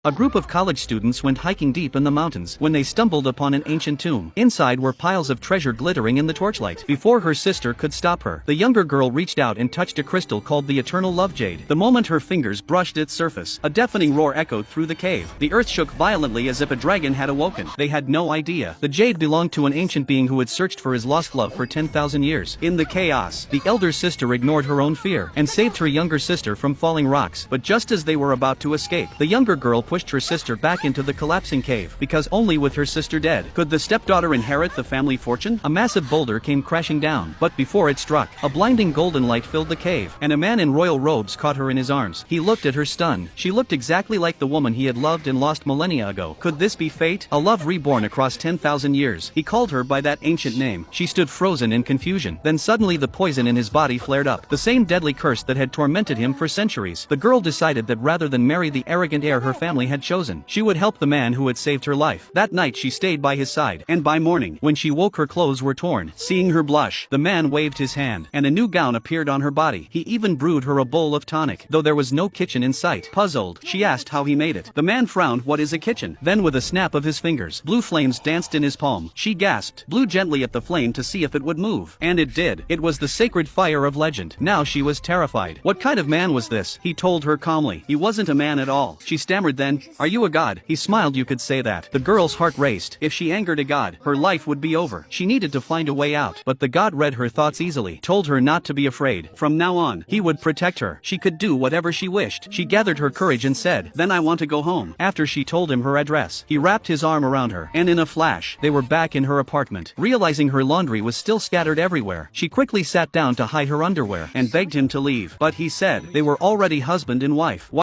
A group of college students went hiking deep in the mountains when they stumbled upon an ancient tomb. Inside were piles of treasure glittering in the torchlight. Before her sister could stop her, the younger girl reached out and touched a crystal called the eternal Love Jade. The moment her fingers brushed its surface, a deafening roar echoed through the cave. The earth shook violently as if a dragon had awoken. They had no idea. The jade belonged to an ancient being who had searched for his lost love for 10,000 years. In the chaos, the elder sister ignored her own fear and saved her younger sister from falling rocks. But just as they were about to escape, the younger girl pushed her sister back into the collapsing cave, because only with her sister dead could the stepdaughter inherit the family fortune. A massive boulder came crashing down, but before it struck, a blinding golden light filled the cave, and a man in royal robes caught her in his arms. He looked at her stunned. She looked exactly like the woman he had loved and lost millennia ago. Could this be fate? A love reborn across 10,000 years. He called her by that ancient name. She stood frozen in confusion. Then suddenly the poison in his body flared up, the same deadly curse that had tormented him for centuries. The girl decided that rather than marry the arrogant heir her family had chosen, she would help the man who had saved her life. That night she stayed by his side, and by morning, when she woke, her clothes were torn. Seeing her blush, the man waved his hand, and a new gown appeared on her body. He even brewed her a bowl of tonic, though there was no kitchen in sight. Puzzled, she asked how he made it. The man frowned. What is a kitchen? Then with a snap of his fingers, blue flames danced in his palm. She gasped, blew gently at the flame to see if it would move. And it did. It was the sacred fire of legend. Now she was terrified. What kind of man was this? He told her calmly. He wasn't a man at all. She stammered then, "Are you a god?" He smiled. You could say that. The girl's heart raced. If she angered a god, her life would be over. She needed to find a way out. But the god read her thoughts easily, told her not to be afraid. From now on, he would protect her. She could do whatever she wished. She gathered her courage and said, "Then I want to go home." After she told him her address, he wrapped his arm around her, and in a flash, they were back in her apartment. Realizing her laundry was still scattered everywhere, she quickly sat down to hide her underwear and begged him to leave. But he said they were already husband and wife.